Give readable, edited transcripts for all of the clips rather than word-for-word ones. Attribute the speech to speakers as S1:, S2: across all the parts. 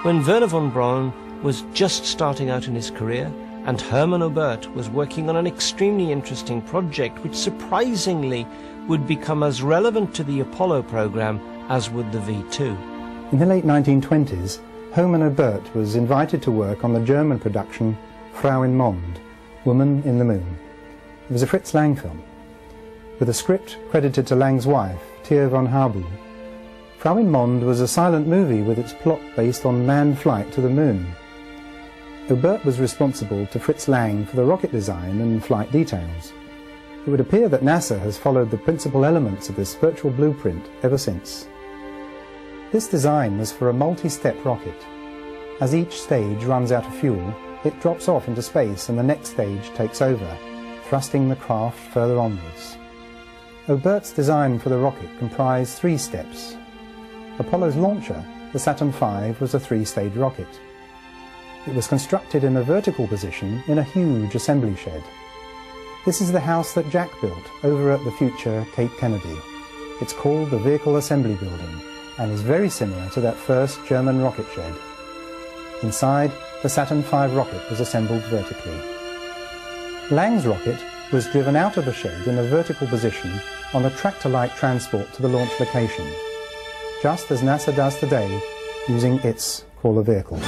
S1: When Werner von Braun was just starting out in his career, and Hermann Oberth was working on an extremely interesting project which surprisingly would become as relevant to the Apollo program as would the V2.
S2: In the late 1920s, Hermann Oberth was invited to work on the German production Frau im Mond, Woman in the Moon. It was a Fritz Lang film, with a script credited to Lang's wife, Thea von Harbou. Frau im Mond was a silent movie with its plot based on manned flight to the moon. Oberth was responsible to Fritz Lang for the rocket design and flight details. It would appear that NASA has followed the principal elements of this virtual blueprint ever since. This design was for a multi-step rocket. As each stage runs out of fuel, it drops off into space and the next stage takes over, thrusting the craft further onwards. Oberth's design for the rocket comprised 3 steps. Apollo's launcher, the Saturn V, was a 3-stage rocket. It was constructed in a vertical position in a huge assembly shed. This is the house that Jack built over at the future Cape Kennedy. It's called the Vehicle Assembly Building and is very similar to that first German rocket shed. Inside, the Saturn V rocket was assembled vertically. Lang's rocket was driven out of the shed in a vertical position on a tractor-like transport to the launch location, just as NASA does today using its crawler vehicle.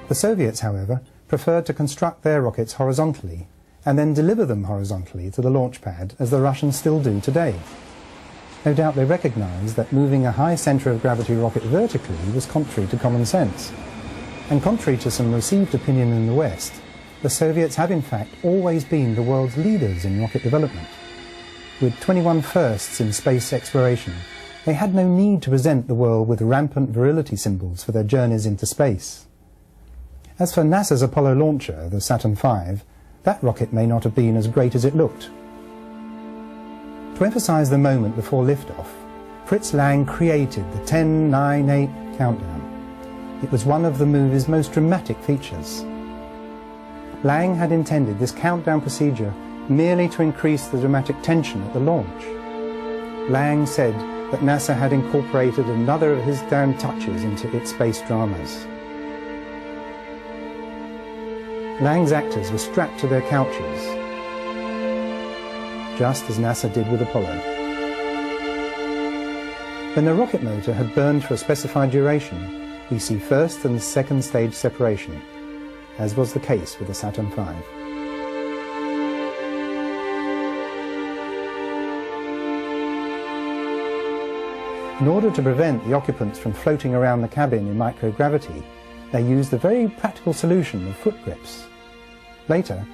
S2: The Soviets, however, preferred to construct their rockets horizontally and then deliver them horizontally to the launch pad, as the Russians still do today. No doubt they recognized that moving a high centre of gravity rocket vertically was contrary to common sense. And contrary to some received opinion in the West, the Soviets have in fact always been the world's leaders in rocket development. With 21 firsts in space exploration, they had no need to present the world with rampant virility symbols for their journeys into space. As for NASA's Apollo launcher, the Saturn V, that rocket may not have been as great as it looked. To emphasize the moment before liftoff, Fritz Lang created the 10-9-8 countdown. It was one of the movie's most dramatic features. Lang had intended this countdown procedure merely to increase the dramatic tension at the launch. Lang said that NASA had incorporated another of his damn touches into its space dramas. Lang's actors were strapped to their couches, just as NASA did with Apollo. When the rocket motor had burned for a specified duration, we see first and second stage separation, as was the case with the Saturn V. In order to prevent the occupants from floating around the cabin in microgravity, they used a very practical solution of foot grips. Later,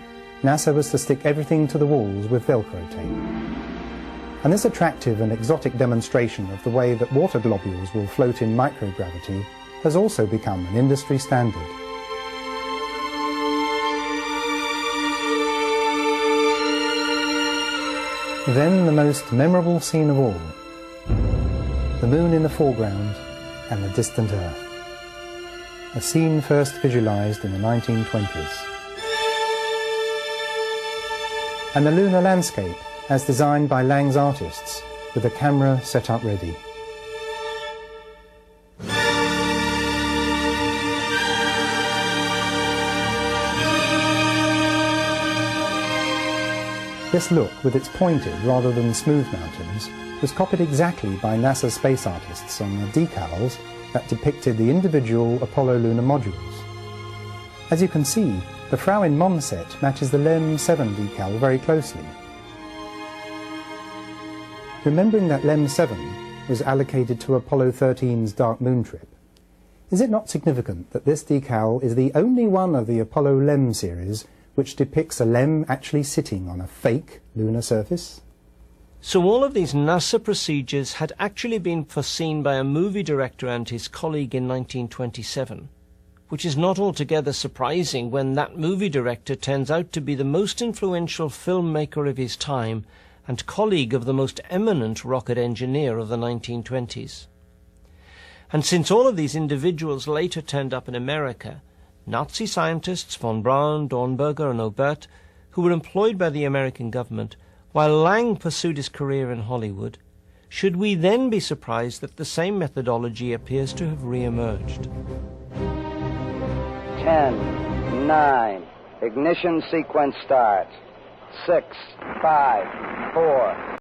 S2: NASA was to stick everything to the walls with Velcro tape. And this attractive and exotic demonstration of the way that water globules will float in microgravity has also become an industry standard. Then the most memorable scene of all, the moon in the foreground and the distant Earth. A scene first visualized in the 1920s. And the lunar landscape as designed by Lang's artists, with the camera set up ready. This look, with its pointed rather than smooth mountains, was copied exactly by NASA space artists on the decals that depicted the individual Apollo lunar modules. As you can see, the Frau im Mond set matches the LEM 7 decal very closely. Remembering that LEM 7 was allocated to Apollo 13's dark moon trip, Is it not significant that this decal is the only one of the Apollo LEM series which depicts a LEM actually sitting on a fake lunar surface?
S1: So all of these NASA procedures had actually been foreseen by a movie director and his colleague in 1927, which is not altogether surprising when that movie director turns out to be the most influential filmmaker of his time and colleague of the most eminent rocket engineer of the 1920s. And since all of these individuals later turned up in America, Nazi scientists von Braun, Dornberger and Obert, who were employed by the American government, while Lang pursued his career in Hollywood, should we then be surprised that the same methodology appears to have re-emerged?
S3: 10, 9, ignition sequence starts. 6, 5, 4...